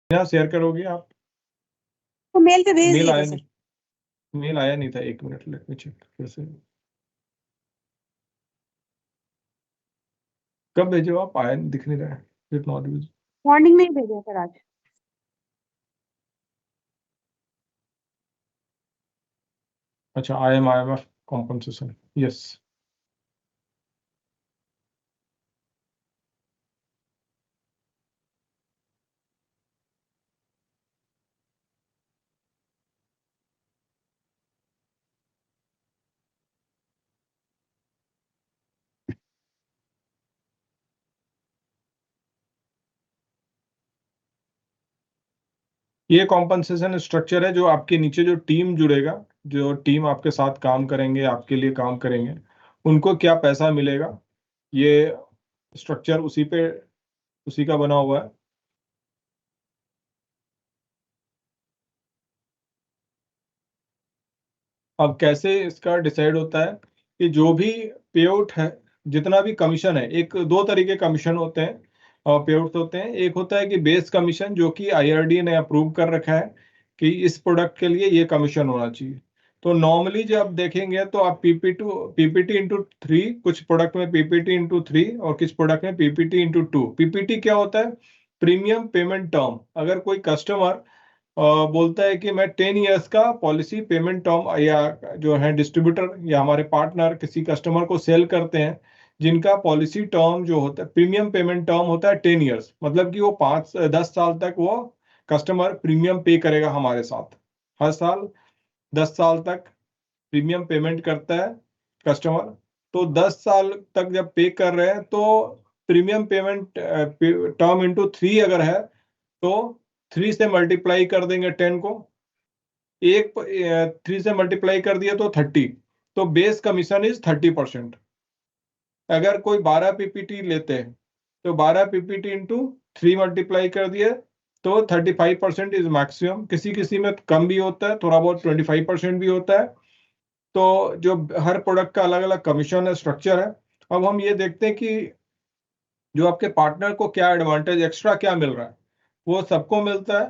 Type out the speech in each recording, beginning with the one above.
क्या शेयर करोगे आप? तो मेल पे भेज मेल दिए आया थे सर। नहीं, मेल आया नहीं था। 1 मिनट, लेट मी चेक फिर से। कब भेजे हो आप? आया नहीं, दिख नहीं रहा है। It not use. मॉर्निंग में ही भेजा सर आज। अच्छा, IMF कॉम्पनसेशन, यस। ये कॉम्पनसेशन स्ट्रक्चर है जो आपके नीचे जो टीम जुड़ेगा, जो टीम आपके साथ काम करेंगे, आपके लिए काम करेंगे, उनको क्या पैसा मिलेगा, ये स्ट्रक्चर उसी का बना हुआ है। अब कैसे इसका डिसाइड होता है कि जो भी पे आउट है, जितना भी कमीशन है, एक दो तरीके कमीशन होते हैं और पे आउट होते हैं। एक होता है कि बेस कमीशन, जो कि IRD ने अप्रूव कर रखा है कि इस प्रोडक्ट के लिए ये कमीशन होना चाहिए। तो नॉर्मली जब आप देखेंगे तो आप पीपीटी इंटू 3, कुछ प्रोडक्ट में पीपीटी इंटू 3 और कुछ प्रोडक्ट में पीपीटी इंटू 2। पीपीटी क्या होता है? Premium payment term. अगर कोई कस्टमर बोलता है कि मैं 10 इयर्स का पॉलिसी पेमेंट टर्म, या जो है डिस्ट्रीब्यूटर या हमारे पार्टनर किसी कस्टमर को सेल करते हैं जिनका पॉलिसी टर्म जो होता है, प्रीमियम पेमेंट टर्म होता है 10 इयर्स, मतलब कि वो 10 साल तक वो कस्टमर प्रीमियम पे करेगा हमारे साथ। हर साल 10 साल तक प्रीमियम पेमेंट करता है कस्टमर। तो 10 साल तक जब पे कर रहे हैं तो प्रीमियम पेमेंट टर्म इंटू 3 अगर है तो 3 से मल्टीप्लाई कर देंगे 10 को। 3 से मल्टीप्लाई कर दिया तो 30। तो बेस कमीशन इज 30%। अगर कोई 12 पीपीटी लेते हैं तो 12 पीपीटी इंटू 3 मल्टीप्लाई कर दिए तो 35% इज मैक्सिमम। किसी किसी में कम भी होता है, थोड़ा बहुत 25% भी होता है। तो जो हर प्रोडक्ट का अलग अलग कमीशन है, स्ट्रक्चर है। अब हम ये देखते हैं कि जो आपके पार्टनर को क्या एडवांटेज, एक्स्ट्रा क्या मिल रहा है। वो सबको मिलता है,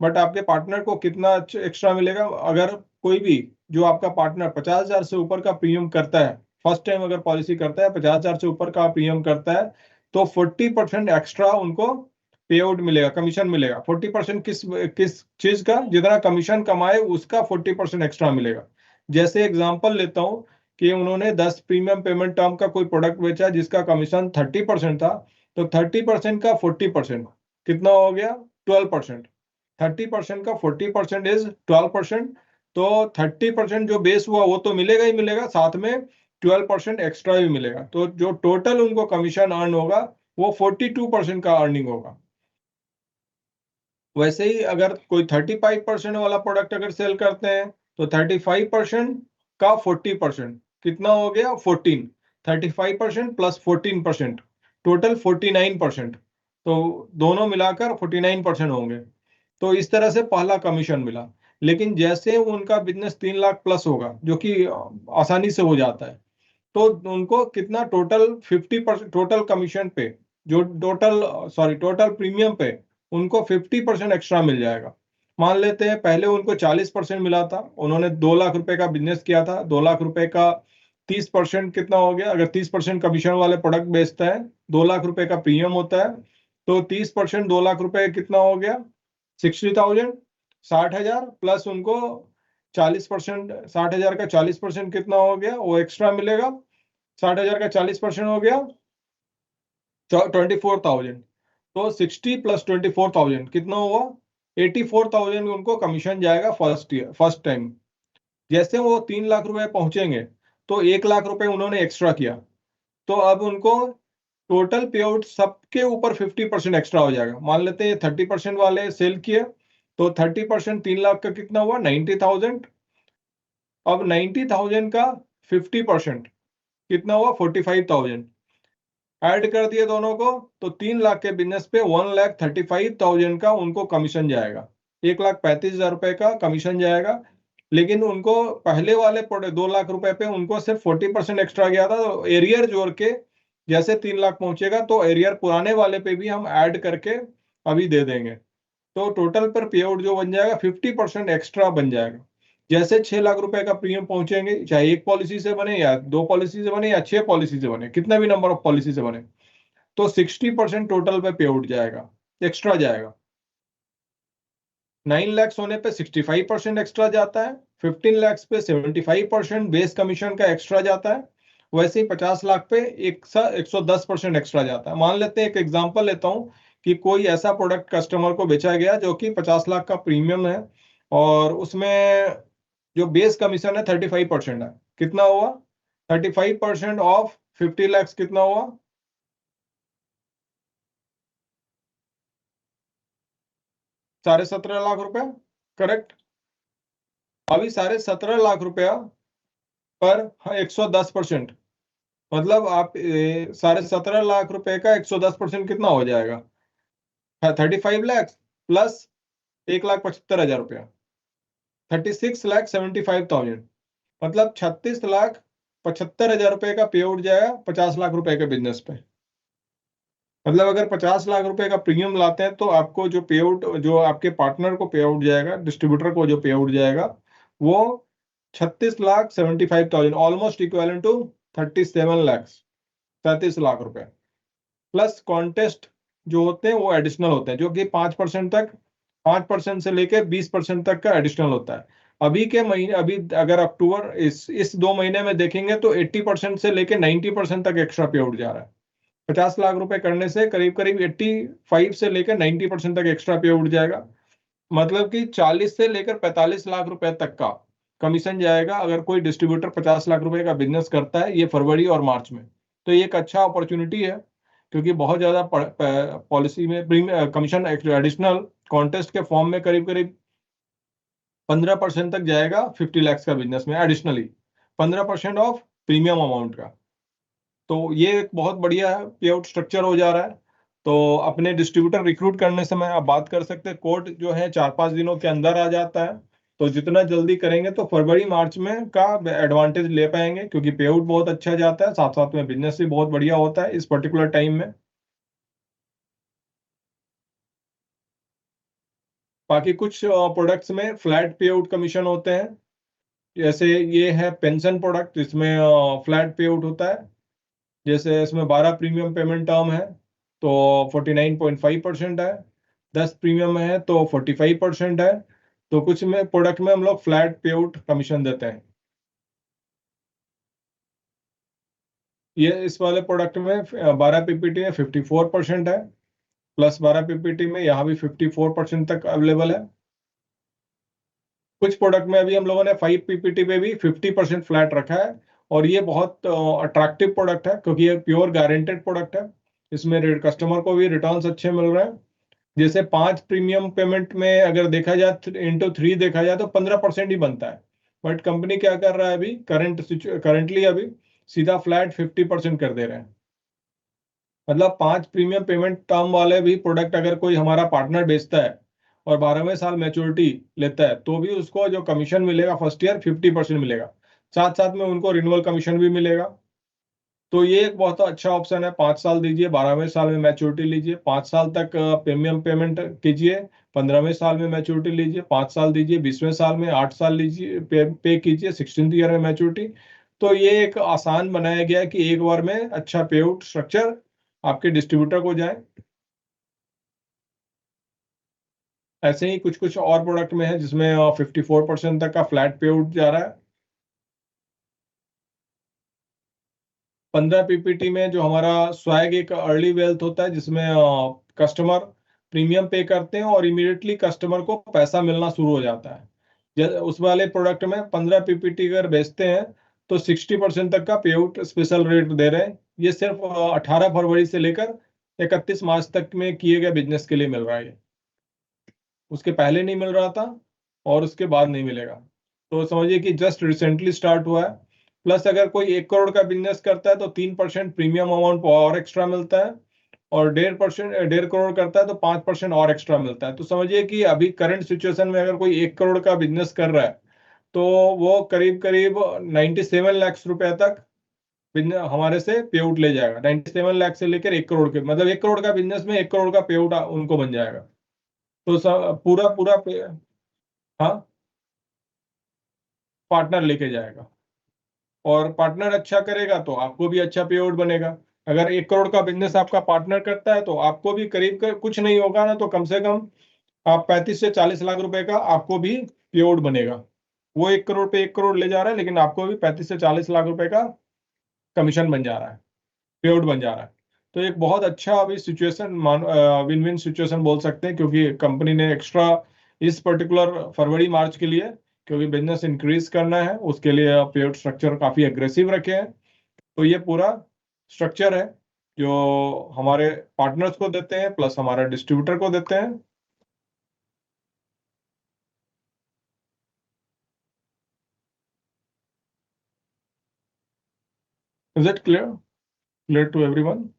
बट आपके पार्टनर को कितना एक्स्ट्रा मिलेगा। अगर कोई भी जो आपका पार्टनर 50,000 से ऊपर का प्रीमियम करता है, फर्स्ट टाइम अगर पॉलिसी करता है, 50,000 से ऊपर का प्रीमियम करता है, तो 40% एक्स्ट्रा उनको पे आउट मिलेगा, कमीशन मिलेगा। 40% किस किस चीज का? जितना कमीशन कमाए उसका 40% एक्स्ट्रा मिलेगा। जैसे एग्जांपल लेता हूं कि उन्होंने 10 प्रीमियम पेमेंट टर्म का कोई प्रोडक्ट बेचा जिसका कमीशन 30% था, तो 30% का 40% कितना हो गया? 12%। 30% का 40% इज 12%। तो 30% जो बेस हुआ वो तो मिलेगा ही मिलेगा, साथ में 12% एक्स्ट्रा भी मिलेगा। तो जो टोटल उनको कमीशन अर्न होगा वो 42% का अर्निंग होगा। वैसे ही अगर कोई 35% वाला प्रोडक्ट अगर सेल करते हैं तो 35% का 40% कितना हो गया? 14। 35% प्लस 14%, टोटल 49%। तो दोनों मिलाकर 49% होंगे। तो इस तरह से पहला कमीशन मिला। लेकिन जैसे उनका बिजनेस 3 लाख प्लस होगा, जो कि आसानी से हो जाता है, तो उनको कितना टोटल 50% टोटल कमीशन पे, जो टोटल प्रीमियम पे उनको 50% एक्स्ट्रा मिल जाएगा। मान लेते हैं पहले उनको 40% मिला था, उन्होंने 2 लाख रुपए का बिजनेस किया था। 2 लाख रुपए का 30% कितना हो गया? अगर 30% कमीशन वाले प्रोडक्ट बेचता है, 2 लाख रुपए का प्रीमियम होता है, तो 30% 2 लाख रुपए कितना हो गया? 60,000। 60,000 प्लस उनको 40%, 60,000 का 40% कितना हो गया? वो एक्स्ट्रा मिलेगा। 60,000 का 40% हो गया 24,000। तो 60 प्लस 24,000 कितना हुआ? 84,000 उनको कमीशन जाएगा फर्स्ट टाइम। जैसे वो 3 लाख रुपए पहुंचेंगे तो 1 लाख रुपए उन्होंने एक्स्ट्रा किया, तो अब उनको टोटल पे आउट सबके ऊपर 50% एक्स्ट्रा हो जाएगा। मान लेते हैं 30% वाले सेल किए, तो 30% 3 लाख का कितना हुआ? 90,000। अब 90,000 का 50% कितना हुआ? 45,000। ऐड कर दिए दोनों को, तो 3 लाख के बिजनेस पे 1,35,000 का उनको कमीशन जाएगा। 1,35,000 रुपए का कमीशन जाएगा। लेकिन उनको पहले वाले 2 लाख रुपए पे उनको सिर्फ 40% एक्स्ट्रा गया था। तो एरियर जोड़ के जैसे 3 लाख पहुंचेगा तो एरियर पुराने वाले पे भी हम ऐड करके अभी दे देंगे। तो टोटल पर पे आउट जो बन जाएगा 50% एक्स्ट्रा बन जाएगा। जैसे 6 लाख रुपए का प्रीमियम पहुंचेंगे, चाहे एक पॉलिसी से बने या 2 पॉलिसी से बने या 6 पॉलिसी से बने, कितना भी नंबर ऑफ पॉलिसी से बने, तो 60% टोटल पे पे आउट जाएगा, एक्स्ट्रा जाएगा। 9 लाख होने पे 65% एक्स्ट्रा जाता है, 15 लाख पे 75% बेस कमीशन का एक्स्ट्रा जाता है, वैसे ही 50 लाख पे 110% एक्स्ट्रा जाता है। मान लेते हैं, एक एग्जांपल लेता हूं कि कोई ऐसा प्रोडक्ट कस्टमर को बेचा गया जो कि 50 लाख का प्रीमियम है और उसमें जो बेस कमीशन है 35% है। कितना हुआ? 35% ऑफ 50 लाख कितना हुआ? 17.5 लाख रुपया, करेक्ट। अभी 17.5 लाख रुपया पर 110%, मतलब आप 17.5 लाख रुपए का 110% कितना हो जाएगा? 35 लाख प्लस 1,75,000 रुपया, 36,75,000, मतलब 36,75,000 रुपए का पे आउट जाएगा 50 लाख रुपए के बिजनेस पे। मतलब अगर 50 लाख रुपए का प्रीमियम लाते हैं तो आपको जो पे आउट, जो आपके पार्टनर को पे आउट जाएगा, डिस्ट्रीब्यूटर को जो पे आउट जाएगा, वो 36,75,000, almost equal to 37 lakh, 37 lakh रुपए। प्लस कॉन्टेस्ट जो होते हैं वो एडिशनल होते हैं, जो कि 5% तक, 5% से लेकर 20% तक का एडिशनल होता है। अभी के महीने, अभी अगर अक्टूबर, इस 2 महीने में देखेंगे तो 80% से लेकर 90% तक एक्स्ट्रा पे आउट जा रहा है। 50 लाख रुपए करने से करीब करीब 85 से लेकर 90% तक एक्स्ट्रा पे आउट जाएगा। मतलब कि 40 से लेकर 45 लाख रुपए तक का कमीशन जाएगा अगर कोई डिस्ट्रीब्यूटर 50 लाख रुपए का बिजनेस करता है, ये फरवरी और मार्च में। तो ये एक अच्छा अपॉर्चुनिटी है, क्योंकि बहुत ज्यादा पॉलिसी में कमीशन एडिशनल कॉन्टेस्ट के फॉर्म में करीब करीब 15% तक जाएगा 50 लाख का बिजनेस में, एडिशनली 15% ऑफ प्रीमियम अमाउंट का। तो ये एक बहुत बढ़िया पे आउट स्ट्रक्चर हो जा रहा है। तो अपने डिस्ट्रीब्यूटर रिक्रूट करने समय आप बात कर सकते हैं, कोर्ट जो है 4-5 दिनों के अंदर आ जाता है। तो जितना जल्दी करेंगे तो फरवरी मार्च में का एडवांटेज ले पाएंगे, क्योंकि पे आउट बहुत अच्छा जाता है, साथ साथ में बिजनेस भी बहुत बढ़िया होता है इस पर्टिकुलर टाइम में। बाकी कुछ प्रोडक्ट्स में फ्लैट पे आउट कमीशन होते हैं, जैसे ये है पेंशन प्रोडक्ट, इसमें फ्लैट पे आउट होता है। जैसे इसमें 12 प्रीमियम पेमेंट टर्म है तो 49.5% है, 10 प्रीमियम है तो 45% है। तो कुछ में प्रोडक्ट में हम लोग फ्लैट पे आउट कमीशन देते हैं। ये इस वाले प्रोडक्ट में 12 पीपीटी में 54% है, प्लस 12 पीपीटी में यहाँ भी 54% तक अवेलेबल है। कुछ प्रोडक्ट में अभी हम लोगों ने 5 पीपीटी पे भी 50% फ्लैट रखा है, और ये बहुत अट्रैक्टिव प्रोडक्ट है क्योंकि ये प्योर गारंटेड प्रोडक्ट है। इसमें कस्टमर को भी रिटर्न्स अच्छे मिल रहे हैं। जैसे 5 प्रीमियम पेमेंट में अगर देखा जाए इंटू 3 देखा जाए तो 15% ही बनता है, बट कंपनी क्या कर रहा है अभी करंटली अभी सीधा फ्लैट 50% कर दे रहे हैं। मतलब 5 प्रीमियम पेमेंट टर्म वाले भी प्रोडक्ट अगर कोई हमारा पार्टनर बेचता है और 12वें साल मैच्योरिटी लेता है तो भी उसको जो कमीशन मिलेगा फर्स्ट ईयर 50% मिलेगा, साथ साथ में उनको रिन्यूअल कमीशन भी मिलेगा। तो ये एक बहुत अच्छा ऑप्शन है। 5 साल दीजिए, 12वें साल में मैच्योरिटी लीजिए, 5 साल तक प्रीमियम पेमेंट कीजिए, 15वें साल में मैच्योरिटी लीजिए, 5 साल दीजिए, 20वें साल में 8 साल लीजिए, पे कीजिए 16th ईयर में मैच्योरिटी। तो ये एक आसान बनाया गया है कि एक बार में अच्छा पे आउट स्ट्रक्चर आपके डिस्ट्रीब्यूटर को जाए। ऐसे ही कुछ कुछ और प्रोडक्ट में है जिसमें 54% तक का फ्लैट पे आउट जा रहा है। 15 पीपीटी में जो हमारा स्वैग एक अर्ली वेल्थ होता है, जिसमें कस्टमर प्रीमियम पे करते हैं और इमीडिएटली कस्टमर को पैसा मिलना शुरू हो जाता है। उस वाले प्रोडक्ट में 15 पीपीटी अगर बेचते हैं तो 60% तक का पे आउट स्पेशल रेट दे रहे हैं। ये सिर्फ 18 फरवरी से लेकर 31 मार्च तक में किए गए बिजनेस के लिए मिल रहा है। उसके पहले नहीं मिल रहा था और उसके बाद नहीं मिलेगा। तो समझिए कि जस्ट रिसेंटली स्टार्ट हुआ है। प्लस अगर कोई 1 करोड़ का बिजनेस करता है तो 3% प्रीमियम अमाउंट और एक्स्ट्रा मिलता है, और 1.5 करोड़ करता है तो 5% और एक्स्ट्रा मिलता है। तो समझिए कि अभी करंट सिचुएशन में अगर कोई 1 करोड़ का बिजनेस कर रहा है तो वो करीब करीब 97 लाख रुपए तक हमारे से पे आउट ले जाएगा। 97 लाख से लेकर 1 करोड़ के, मतलब 1 करोड़ का बिजनेस में 1 करोड़ का पे आउट उनको बन जाएगा। तो पूरा पूरा हाँ, पार्टनर लेके जाएगा, और पार्टनर अच्छा करेगा तो आपको भी अच्छा पे आउट बनेगा। अगर 1 करोड़ का बिजनेस आपका पार्टनर करता है तो आपको भी करीब कुछ नहीं होगा ना, तो कम से कम आप 35 से 40 लाख रुपए का आपको भी पे आउट बनेगा। वो 1 करोड़ पे 1 करोड़ ले जा रहा है, लेकिन आपको भी 35 से 40 लाख रुपए का कमीशन बन जा रहा है, पे आउट बन जा रहा है। तो एक बहुत अच्छा अभी सिचुएशन, विन विन सिचुएशन बोल सकते हैं, क्योंकि कंपनी ने एक्स्ट्रा इस पर्टिकुलर फरवरी मार्च के लिए, क्योंकि बिजनेस इंक्रीज करना है, उसके लिए पे आउट स्ट्रक्चर काफी एग्रेसिव रखे हैं। तो ये पूरा स्ट्रक्चर है जो हमारे पार्टनर्स को देते हैं प्लस हमारे डिस्ट्रीब्यूटर को देते हैं। Is it clear, clear to everyone?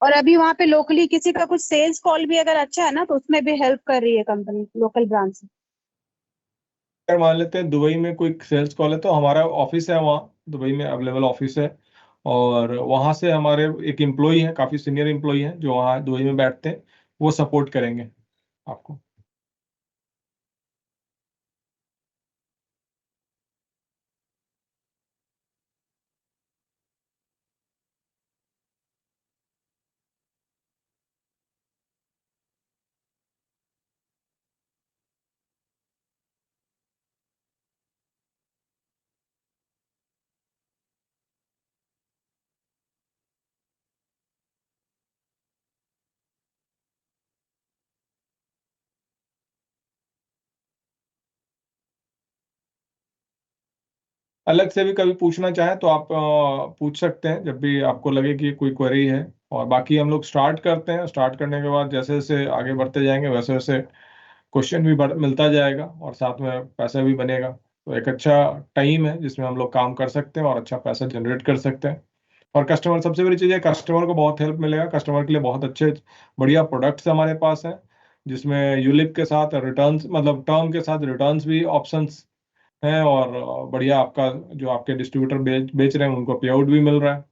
और अभी वहां पे लोकली किसी का कुछ सेल्स कॉल भी अगर अच्छा है ना, तो उसमें भी हेल्प कर रही है कंपनी लोकल ब्रांच से। अगर मान लेते हैं दुबई में कोई सेल्स कॉल है, तो हमारा ऑफिस है वहाँ, दुबई में अवेलेबल ऑफिस है, और वहाँ से हमारे एक एम्प्लॉई है, काफ़ी सीनियर एम्प्लॉई है जो वहाँ दुबई में बैठते हैं, वो सपोर्ट करेंगे आपको। अलग से भी कभी पूछना चाहें तो आप पूछ सकते हैं, जब भी आपको लगे कि कोई क्वेरी है। और बाकी हम लोग स्टार्ट करते हैं, स्टार्ट करने के बाद जैसे जैसे आगे बढ़ते जाएंगे वैसे वैसे क्वेश्चन भी मिलता जाएगा, और साथ में पैसा भी बनेगा। तो एक अच्छा टाइम है जिसमें हम लोग काम कर सकते हैं और अच्छा पैसा जनरेट कर सकते हैं। और कस्टमर, सबसे बड़ी चीज़ है, कस्टमर को बहुत हेल्प मिलेगा। कस्टमर के लिए बहुत अच्छे बढ़िया प्रोडक्ट्स हमारे पास हैं, जिसमें यूलिप के साथ रिटर्न्स, मतलब टर्म के साथ रिटर्न्स भी ऑप्शंस हैं, और बढ़िया आपका जो आपके डिस्ट्रीब्यूटर बेच रहे हैं उनको पे आउट भी मिल रहा है।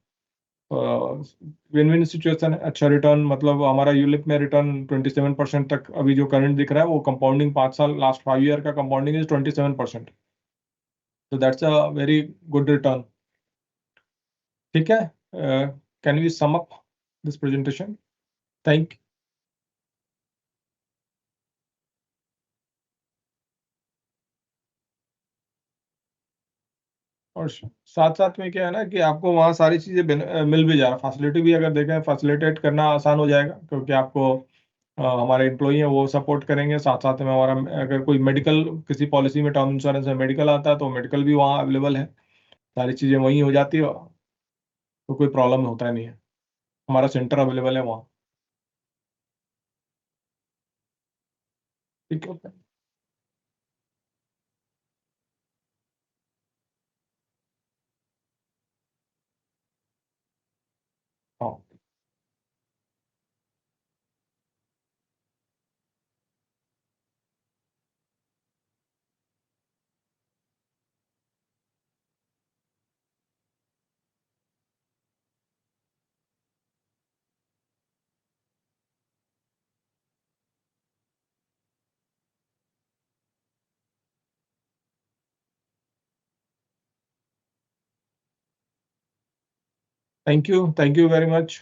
विन विन सिचुएशन है। अच्छा रिटर्न, मतलब हमारा यूलिप में रिटर्न 27% तक अभी जो करंट दिख रहा है, वो कंपाउंडिंग 5 साल, लास्ट 5 ईयर का कंपाउंडिंग इज 27%। तो that's a very good return. ठीक है, can we sum up this presentation? Thank. और साथ साथ में क्या है ना, कि आपको वहाँ सारी चीज़ें मिल भी जा रहा, फैसिलिटी भी अगर देखें, फैसिलिटेट करना आसान हो जाएगा, क्योंकि आपको हमारे एम्प्लॉई हैं वो सपोर्ट करेंगे। साथ साथ में हमारा, अगर कोई मेडिकल किसी पॉलिसी में, टर्म इंश्योरेंस में मेडिकल आता है, तो मेडिकल भी वहाँ अवेलेबल है, सारी चीज़ें वहीं हो जाती है, तो कोई प्रॉब्लम होता नहीं है। हमारा सेंटर अवेलेबल है वहाँ। ठीक है। हाँ, थैंक यू वेरी मच।